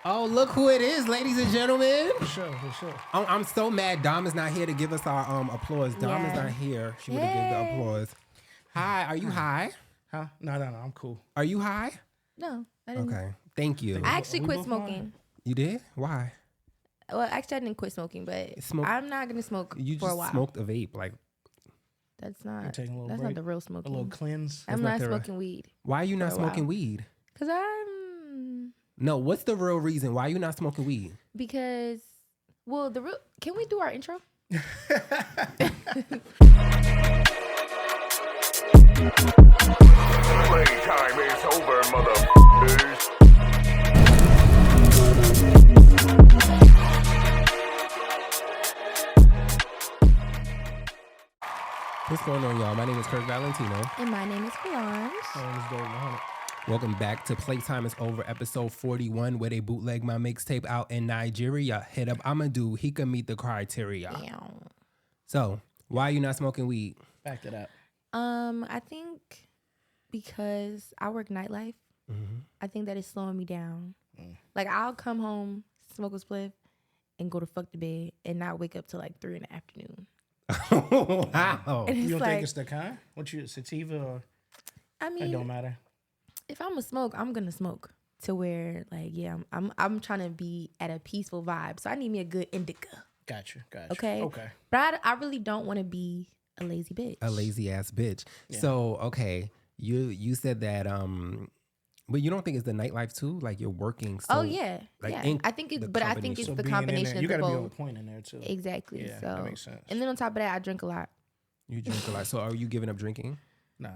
Oh, look who it is, ladies and gentlemen. For sure. I'm so mad Dom is not here to give us our applause. Dom is not here. She would have given the applause. Hi, are you high? Huh? No, I'm cool. Are you high? No, I didn't. Okay, thank you. I actually we quit both smoking. You did? Why? Well, actually, I didn't quit smoking, but I'm not gonna smoke You for a just while. smoked a vape. Like, That's not. Taking a little That's break, not the real a smoking. little cleanse. I'm not not the real- smoking weed. why are you not For a while. smoking weed? Cause I'm No, what's the real reason? Why are you not smoking weed? because well the real. Can we do our intro? Playtime is over, motherfuckers. What's going on, y'all? My name is Kirk Valentino. And my name is Solange. Welcome back to Playtime is Over, episode 41, where they bootleg my mixtape out in Nigeria. Hit up Amadou. He can meet the criteria. Damn. So, why are you not smoking weed? Back that up. I think because I work nightlife. I think that is slowing me down. Like I'll come home, smoke a spliff, and go to fuck the bed, and not wake up till like 3 in the afternoon. Wow. And You it's don't like, think it's the kind? What you sativa or I it mean, don't matter? if I'm a smoke, I'm gonna smoke to where like yeah, I'm trying to be at a peaceful vibe. So I need me a good indica. Gotcha. Okay. Okay. But I really don't want to be a lazy bitch. A lazy ass bitch. Yeah. So, okay, you said that but you don't think it's the nightlife too? Like you're working so Oh yeah, like, yeah. in I think the it's, but I think it's So the being in combination there, of you the gotta be on both. point in there too. Exactly. Yeah, so that makes sense. and then on top of that, I drink a lot. you drink a lot. So are you giving up drinking? Nah,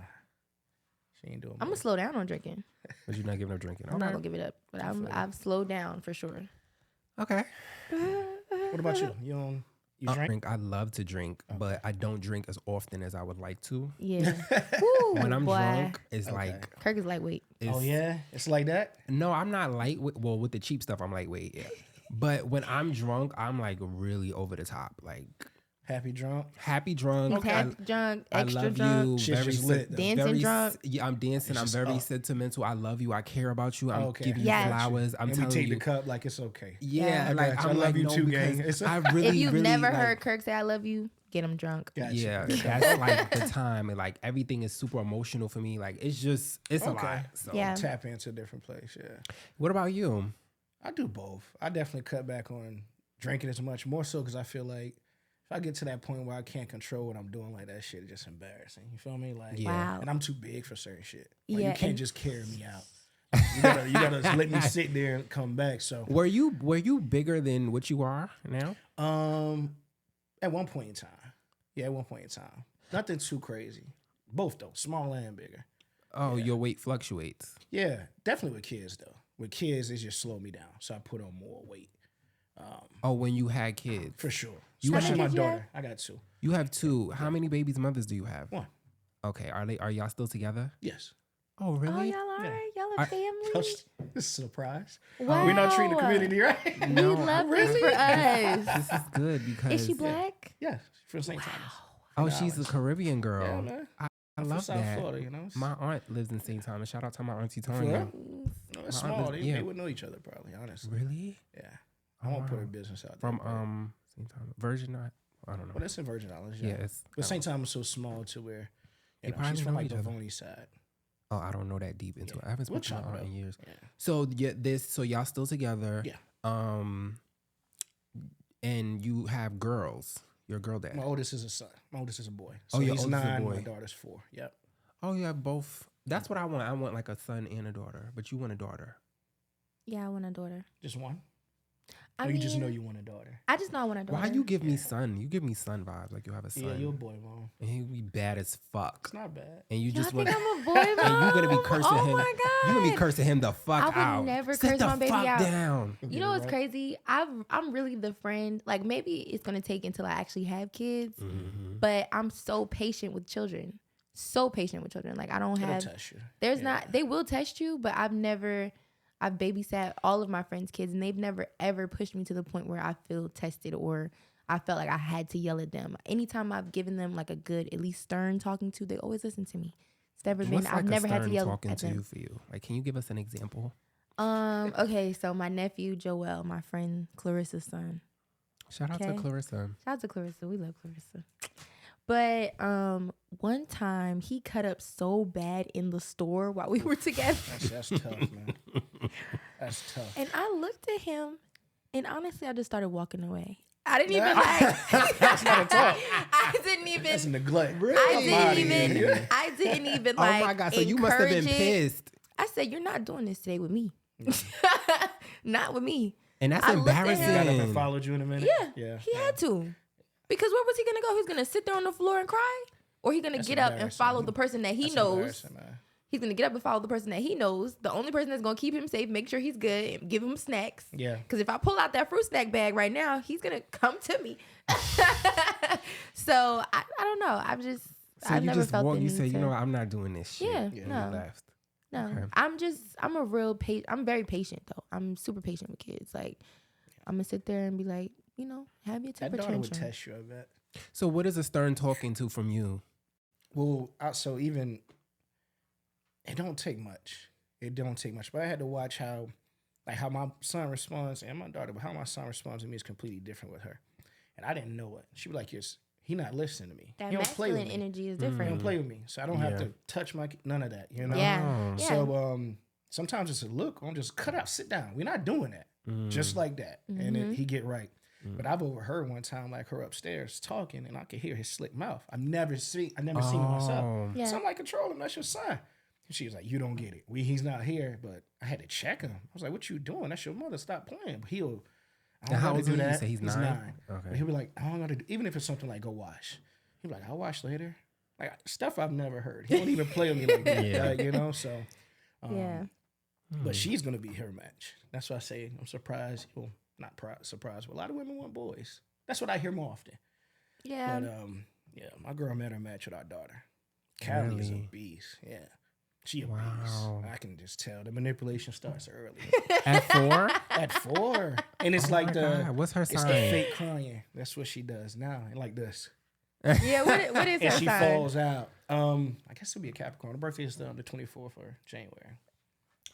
she ain't doing. I'm gonna much. slow down on drinking. But you're not giving up drinking. I'm not gonna give it up, but I've slowed down for sure. Okay. What about you? You don't. You drink? I love to drink, but I don't drink as often as I would like to. Yeah. Woo, When I'm boy. drunk, it's like Kirk is lightweight. Oh yeah, it's like that. No, I'm not lightweight. Well, with the cheap stuff, I'm lightweight. Yeah. But when I'm drunk, I'm like really over the top, like Happy drunk. happy drunk. He's happy drunk, I extra love drunk. you. Shit's just lit, though. Dancing very, drunk. Yeah, I'm dancing. It's I'm just very up. sentimental. I love you. I care about you. I'm Okay. giving you Yes. flowers. I'm And we telling take you. the cup like it's okay. Yeah, I like got you. I'm I love like, you no, too, because gang. It's- I really, If you've really, never like, heard Kirk say "I love you," get him drunk. Gotcha. Yeah, that's like the time, and like everything is super emotional for me. Like it's a Okay. lot. So, Yeah. Tap into a different place. Yeah. what about you? I do both. I definitely cut back on drinking as much, more so because I feel like if I get to that point where I can't control what I'm doing, like that shit is just embarrassing. You feel me? Like, Yeah. Wow. and I'm too big for certain shit. Like, Yeah, you can't and- just carry me out. You gotta just let me sit there and come back. So, Were you bigger than what you are now? at one point in time, nothing too crazy. Both though, small and bigger. Oh, your weight fluctuates. Yeah, definitely with kids though. With kids, it just slowed me down, so I put on more weight Oh, when you had kids, for sure. You Especially have- my daughter. I got two. you have two. How many babies mothers do you have? One. Okay, are y'all still together? Yes. Oh, Oh, really? y'all are y'all I- a family. This is a surprise. Wow. We're not treating the community right. We No, love this for us. This is good because Is she black? Yeah, from St. Thomas. Oh, she's a Caribbean girl. Yeah, man. I From love South that. Florida, you know. My aunt lives in St. Thomas. Shout out to my auntie For Tanya. real? No, it's My aunt small. lives- They yeah. would know each other probably, honestly. Really? Yeah. I won't put wow. her business out there. From but- St. Thomas, Virgin. I don't know. Well, that's in Virgin Islands. Yeah, Yeah. it's. But St. Thomas is so small to where They you know, probably she's from know like each the other. Boney side. Oh, I don't know that deep into it. I haven't We'll spoken to chop my it aunt in up. years. Yeah. So so y'all still together? Yeah. And you have girls. Your girl dad. My oldest is a son. My oldest is a boy. Oh, So your he's oldest is a 9. boy. My daughter's 4. Yep. Oh, you have both. That's what I want. I want like a son and a daughter. But you want a daughter. Yeah, I want a daughter. Just one? I Or mean, you just know you want a daughter? I just know I want a daughter. Why you give me son? You give me son vibes. Like you have a son. Yeah, you're a boy, mom. And he be bad as fuck. It's not bad. And you Y'all just think want. I'm a boy mom? And you gonna be cursing oh him. my god! You gonna be cursing him the fuck I would out. never Sit curse the my baby fuck out. down. You know what's crazy? I'm really the friend. Like maybe it's gonna take until I actually have kids, Mm-hmm. but I'm so patient with children. So patient with children. Like I don't It'll have. test you. There's Yeah. not. They will test you, but I've babysat all of my friends' kids, and they've never ever pushed me to the point where I feel tested or I felt like I had to yell at them. Anytime I've given them like a good, at least stern talking to, they always listen to me. It's never been. What's I've like never a had to stern yell talking at to them. you for you? Like, can you give us an example? Okay, so my nephew Joel, my friend Clarissa's son. Shout out to Okay. Clarissa. Shout out to Clarissa. We love Clarissa. But one time he cut up so bad in the store while we were together. That's tough, man. That's tough. And I looked at him and honestly I just started walking away. I didn't even like That's not a talk. I didn't even That's neglect. I didn't even like Oh my God. So you must have been encourage it. pissed. I said, "You're not doing this today with me. Not with me." And that's I looked at him. Got up and embarrassing. followed you in a minute. Yeah, he had to. Because where was he gonna go? He was gonna sit there on the floor and cry, or he gonna That's get up and embarrassing. follow the person that he That's knows. embarrassing, man. He's gonna get up and follow the person that he knows, the only person that's gonna keep him safe, make sure he's good, and give him snacks. Yeah. Because if I pull out that fruit snack bag right now, he's gonna come to me. So I don't know. So I've you never just felt walk, the you need say, you to- know what, I'm not doing this shit. Yeah, And you no. left. No, Okay. I'm a real patient. I'm very patient though. I'm super patient with kids. Like I'm gonna sit there and be like, have your That temper daughter would tantrum. test you, I bet. So what is a stern talking to from you? Well, so even it don't take much. It don't take much. But I had to watch how my son responds and my daughter, but how my son responds to me is completely different with her. And I didn't know it. She was like, he not listening to me. That He don't play with masculine me. energy is He different. don't play with me. So I don't have Yeah. to touch none of that, you know? Yeah. Oh. Yeah. So sometimes it's a look, I'm just cut out, sit down. We're not doing that. Just like that. And Mm-hmm. he get right. But I've overheard one time like her upstairs talking and I could hear his slick mouth. I never seen it myself. Oh. Yeah. So I'm like, control him, that's your son. And she was like, you don't get it. He's not here, but I had to check him. I was like, what you doing? That's your mother. Stop playing. But I Now, don't how gotta old do is he? You that. say he's 9? Okay. But he'll be like, I don't gotta do, even if it's something like go wash. He'll be like, I'll wash later. Like stuff I've never heard. He won't even play with me like that. Yeah. So Yeah. but she's gonna be her match. That's why I say I'm surprised. Well, not surprised, but a lot of women want boys. That's what I hear more often. Yeah. But yeah, my girl met her match with our daughter. Callie is a Really? beast. Yeah. She a Wow. beast. I can just tell. The manipulation starts early. At 4? At 4. And it's Oh like my the God. What's her it's the sign? fake crying. That's what she does now. Like this. Yeah. What is And her she sign? falls out. I guess it'll be a Capricorn. Her birthday is the 24th of January.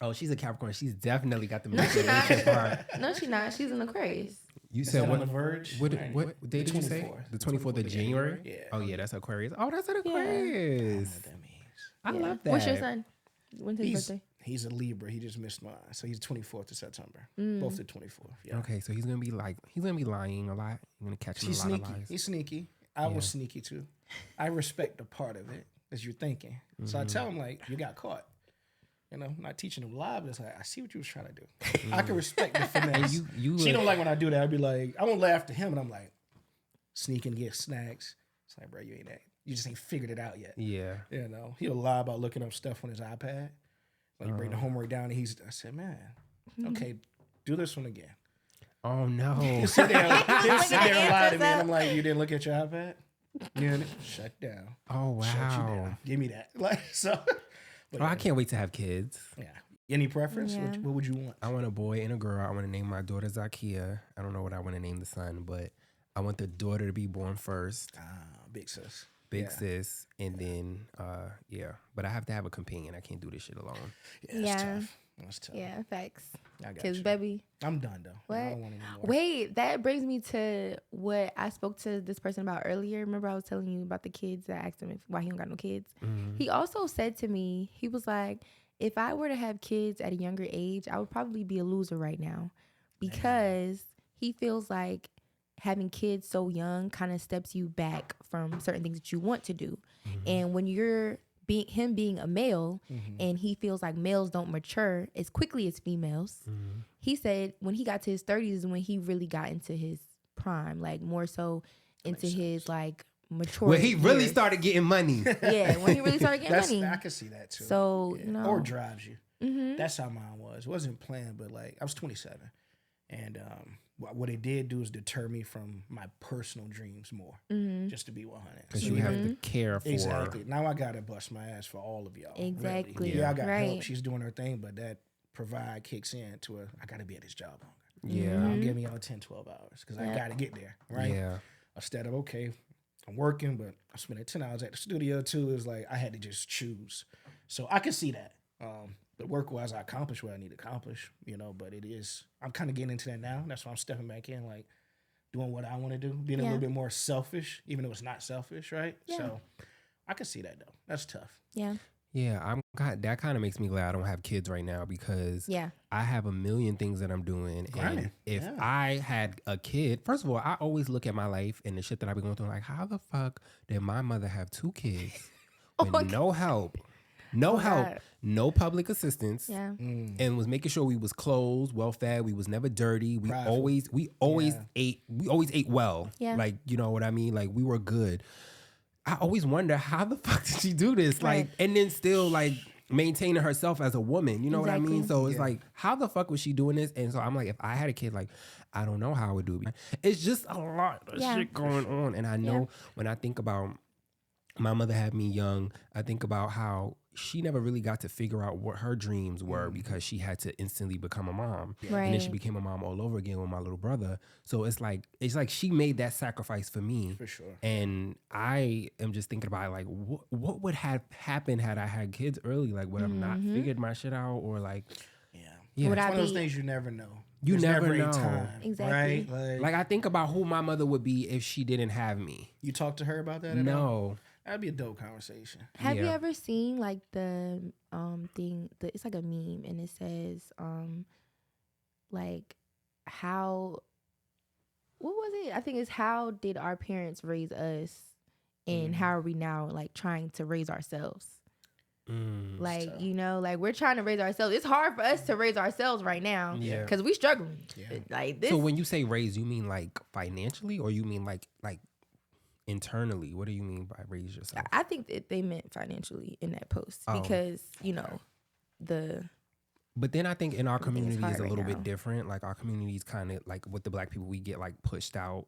Oh, she's a Capricorn. She's definitely got the No, she not. manipulation part. No, she's not. She's an Aquarius. You Is said that what? on the verge? What Right. date did you say? 24th. The 24th of January? Yeah. Oh, yeah, that's Aquarius. Oh, that's an I don't know Aquarius. what that means. I Yeah. love that. What's your son? When's his birthday? He's a Libra. He just missed mine. So he's 24th of September. Mm. Both the 24th. Yeah. Okay, so he's gonna be lying a lot. You're gonna catch him He's a lot sneaky. of lies. He's sneaky. I was sneaky too. I respect the part of it as you're thinking. So I tell him like, you got caught. I'm not teaching him lie, but it's like, I see what you was trying to do. I can respect the finesse. you She don't like when I do that. I'd be like, I won't laugh to him, and I'm like, sneak and get snacks. It's like, bro, you just ain't figured it out yet. Yeah. He'll lie about looking up stuff on his iPad. Like bring the homework down, and I said, man, okay, do this one again. Oh no. He'll sit there and lie to me, answers and up. I'm like, you didn't look at your iPad? Yeah, shut down. Oh Shut you wow. down. Give me that. Like so. But Oh, I can't wait to have kids. yeah. Any preference? Yeah. What would you want? I want a boy and a girl. I want to name my daughter Zakia. I don't know what I want to name the son, but I want the daughter to be born first, Big sis. big Yeah. sis, and then But I have to have a companion. I can't do this shit alone. Yeah, that's Yeah. tough. That's tough. Yeah, facts. I got Cause you. baby, I'm done though. What? I don't want any more. wait, that brings me to what I spoke to this person about earlier. Remember I was telling you about the kids that I asked him why he don't got no kids. He also said to me, he was like, if I were to have kids at a younger age, I would probably be a loser right now, because he feels like having kids so young kind of steps you back from certain things that you want to do. And when you're being a male, and he feels like males don't mature as quickly as females. He said when he got to his 30s is when he really got into his prime, like more so into his like mature. Well, he really years. started getting money. Yeah, when he really started getting money. I can see that too. So, Yeah. you know. Or drives you. That's how mine was. It wasn't planned, but like I was 27, and what it did do is deter me from my personal dreams more. Just to be 100. Because So you yeah, have to care for. exactly. Now I gotta bust my ass for all of y'all. really. Exactly. Yeah, I got help. Right. She's doing her thing, but that provide kicks in to I gotta be at this job longer. Yeah. Don't give me all 10, 12 hours because I gotta get there, right? Yeah. Instead of okay, I'm working, but I'm spending 10 hours at the studio too. Is like I had to just choose, so I can see that. But work-wise, I accomplished what I need to accomplish, you know, but I'm kind of getting into that now. That's why I'm stepping back in, like, doing what I want to do, being a little bit more selfish, even though it's not selfish, right? Yeah. So I can see that, though. That's tough. Yeah. Yeah, that kind of makes me glad I don't have kids right now because I have a million things that I'm doing. Grinding. And if I had a kid, first of all, I always look at my life and the shit that I've been going through, like, how the fuck did my mother have 2 kids with no help, God. no public assistance, Yeah. and was making sure we was clothed, well fed, we was never dirty. We Prideful. always ate well. Yeah. Like, you know what I mean? Like, we were good. I always wonder how the fuck did she do this? Right. Like, and then still like maintaining herself as a woman. You know what I mean? Exactly. So it's like, how the fuck was she doing this? And so I'm like, if I had a kid, like, I don't know how I would do it. It's just a lot of shit going on. And I know when I think about my mother had me young, I think about how she never really got to figure out what her dreams were because she had to instantly become a mom. Right. And then she became a mom all over again with my little brother. So it's like she made that sacrifice for me. For sure. And I am just thinking about like what would have happened had I had kids early? Like would I have not figured my shit out or like Yeah. Would It's I one of those be- things you never know. You There's never a know. time, Exactly. Right? like I think about who my mother would be if she didn't have me. You talked to her about that at all? No. That'd be a dope conversation. Have you Yeah. ever seen like the thing? It's like a meme, and it says like how. What was it? I think it's how did our parents raise us, and how are we now like trying to raise ourselves? Like tough. you know, like we're trying to raise ourselves. It's hard for us to raise ourselves right now, Yeah. because we struggling. Yeah. Like this. So when you say raise, you mean like financially or you mean like internally? What do you mean by raise yourself? I think that they meant financially in that post Oh. because you know the. But then I think in our Everything is community hard is a right little now. bit different. Like our community is kind of like with the black people, we get like pushed out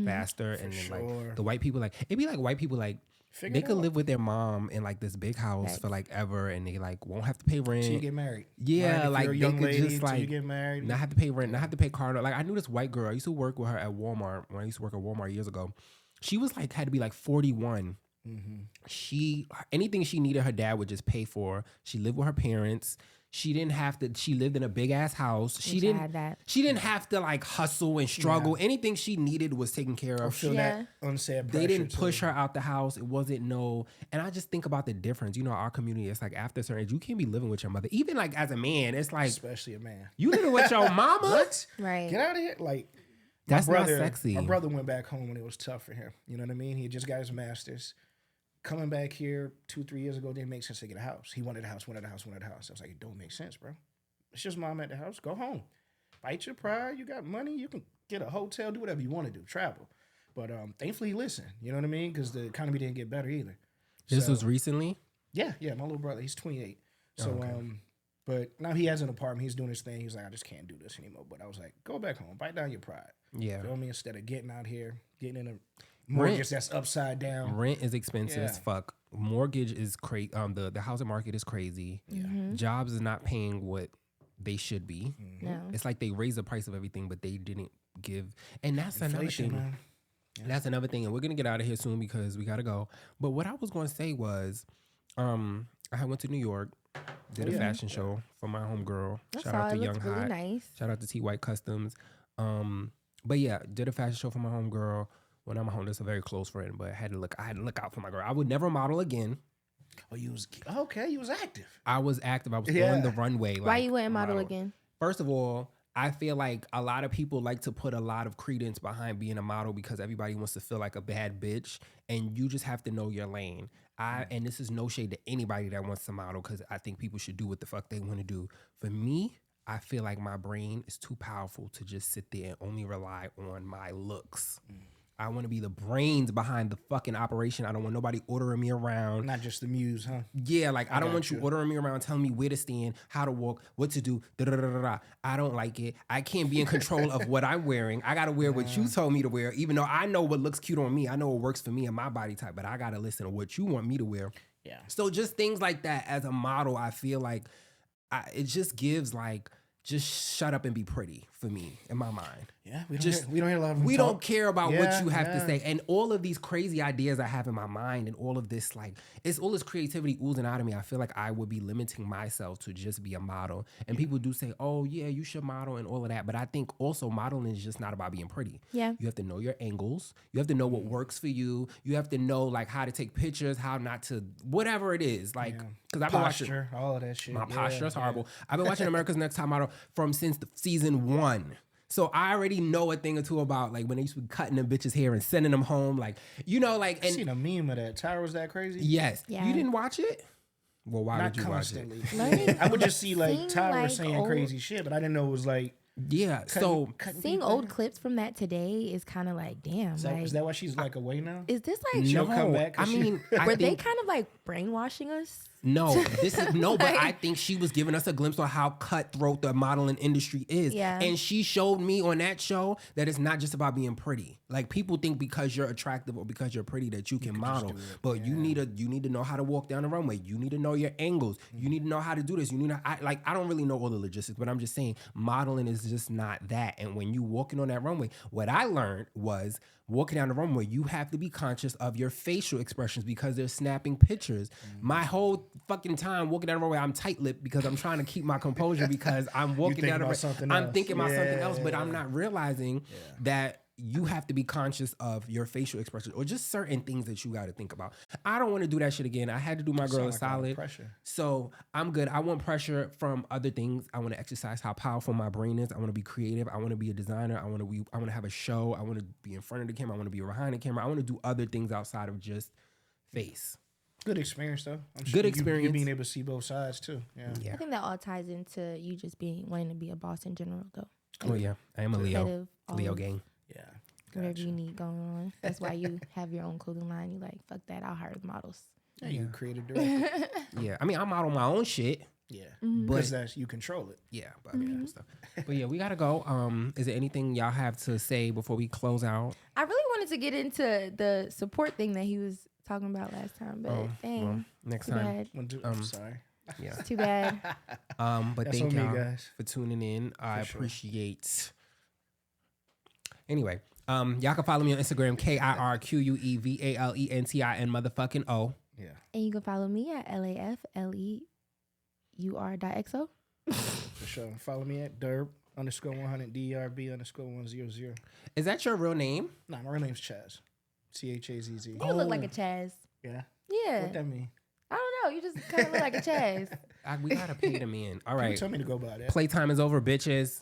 faster, and then sure. like the white people, like it'd be like white people like Figure they it could out. live with their mom in like this big house Facts. for like ever, and they like won't have to pay rent. Till you get married. Yeah, Right? If like you're a they young could lady just until you like get married. not have to pay rent, not have to pay car note. Like I knew this white girl. I used to work with her at Walmart when I used to work at Walmart years ago. She was like had to be like 41. She anything she needed, her dad would just pay for. She lived with her parents. She didn't have to. She lived in a big ass house. She Wish I didn't. had that. She didn't have to like hustle and struggle. Anything she needed was taken care Or of. feel Yeah. that unsaid pressure. They didn't to- push her out the house. It wasn't no. And I just think about the difference. You know, our community. It's like after a certain age, you can't be living with your mother. Even like as a man, it's like Especially a man. you living with your mama. What? Right. Get out of here. Like, That's my brother, not sexy. My brother went back home when it was tough for him. You know what I mean? He had just got his master's. Coming back here 2-3 years ago didn't make sense to get a house. He wanted a house, wanted a house, wanted a house. I was like, it don't make sense, bro. It's just mom at the house. Go home. Fight your pride. You got money. You can get a hotel, do whatever you want to do, travel. But thankfully he listened. You know what I mean? Because the economy didn't get better either. This So- was recently. Yeah, my little brother, he's 28. So, okay. but now he has an apartment. He's doing his thing. He's like, I just can't do this anymore. But I was like, go back home, bite down your pride. Yeah. Feel me? Instead of getting out here, getting in a mortgage that's upside down. Rent is expensive as Yeah. fuck. Mortgage is crazy. The housing market is crazy. Mm-hmm. Jobs is not paying what they should be. No. It's like they raised the price of everything, but they didn't give. And that's Inflation, another thing. man. That's another thing, and we're gonna get out of here soon because we gotta go. But what I was gonna say was, I went to New York, did a fashion show for my homegirl. I Shout saw out it. to Young Looks really Hot. nice. Shout out to T White Customs. But yeah, did a fashion show for my homegirl. When I'm home, that's a very close friend, but I had to look out for my girl. I would never model again. Oh, you was okay. You was active. I was active. I was Yeah. on the runway. Like, Why you wouldn't model again? First of all, I feel like a lot of people like to put a lot of credence behind being a model because everybody wants to feel like a bad bitch, and you just have to know your lane. And this is no shade to anybody that wants to model because I think people should do what the fuck they want to do. For me, I feel like my brain is too powerful to just sit there and only rely on my looks. I want to be the brains behind the fucking operation. I don't want nobody ordering me around. Not just the muse, huh? Yeah, like I don't got want you you. ordering me around, telling me where to stand, how to walk, what to do. Da, da, da, da, da. I don't like it. I can't be in control of what I'm wearing. I gotta wear what you told me to wear, even though I know what looks cute on me. I know what works for me and my body type, but I gotta listen to what you want me to wear. Yeah. So just things like that as a model, I feel like it just gives like just shut up and be pretty for me in my mind. Yeah, we don't hear a lot of them We talk. don't care about what Yeah, you have to yeah. say. And all of these crazy ideas I have in my mind and all of this, like, it's all this creativity oozing out of me. I feel like I would be limiting myself to just be a model. And people do say, oh, yeah, you should model and all of that. But I think also modeling is just not about being pretty. Yeah. You have to know your angles. You have to know what works for you. You have to know, like, how to take pictures, how not to, whatever it is. Like, because I've been watching. Posture, all of that shit. My posture is yeah. horrible. I've been watching America's Next Top Model since season 1. So I already know a thing or two about like when they used to be cutting them bitches' hair and sending them home. Like, you know, like, I and seen a meme of that. Tyra was that crazy? yes. Yeah. You didn't watch it? Well, why Not would you constantly. watch it? Learning- I would just see like seeing, Tyra like, saying old- crazy shit, but I didn't know it was like Yeah. So cutting Seeing people. old clips from that today is kind of like, damn. Is that why she's like away now? Is this like, She'll come back 'cause I she- mean, I were they think, kind of like brainwashing us? no, this is no, but Like- I think she was giving us a glimpse on how cutthroat the modeling industry is. Yeah. And she showed me on that show that it's not just about being pretty. Like people think because you're attractive or because you're pretty that you can model. But you need to know how to walk down the runway. You need to know your angles. You need to know how to do this. You need to I don't really know all the logistics, but I'm just saying modeling is just not that. And when you walking on that runway, what I learned was walking down the runway, you have to be conscious of your facial expressions because they're snapping pictures. My whole fucking time walking down the runway, I'm tight-lipped because I'm trying to keep my composure because I'm walking thinking down the about runway. something I'm else. thinking about something Yeah, else, but I'm yeah. not realizing that you have to be conscious of your facial expressions or just certain things that you got to think about. I don't want to do that shit again. I had to do my girl a Sound like a lot of solid. pressure. So I'm good. I want pressure from other things. I want to exercise how powerful my brain is. I want to be creative. I want to be a designer. I want to have a show. I want to be in front of the camera. I want to be behind the camera. I want to do other things outside of just face. Good experience though. I'm Good you experience. being able to see both sides too. Yeah. Yeah. I think that all ties into you just wanting to be a boss in general, though. Oh yeah. I am a Instead Leo. of all Leo of gang. Yeah. Whatever Gotcha. you need going on. That's why you have your own clothing line. You like, fuck that. I'll hire the models. Yeah, you creative director. Yeah. I mean, I model my own shit. Yeah. Mm-hmm. Because that's you control it. Yeah, but and stuff. But yeah, we gotta go. Is there anything y'all have to say before we close out? I really wanted to get into the support thing that he was talking about last time, but dang, Well, next too time. bad. I'm sorry. Yeah. Too bad. But That's thank on me, y'all guys. for tuning in. I sure. appreciate. Anyway, y'all can follow me on Instagram, KIRQUEVALENTIN motherfucking O. Yeah. And you can follow me at LAFLEUR.XO. For sure. Follow me at Derb_100 DERB_100. Is that your real name? Nah, my real name's Chaz. CHAZZ. You look like a Chaz. Yeah. Yeah. What that mean? I don't know. You just kind of look like a Chaz. We gotta pay them in. All You right. tell me to go by that. Playtime is over, bitches.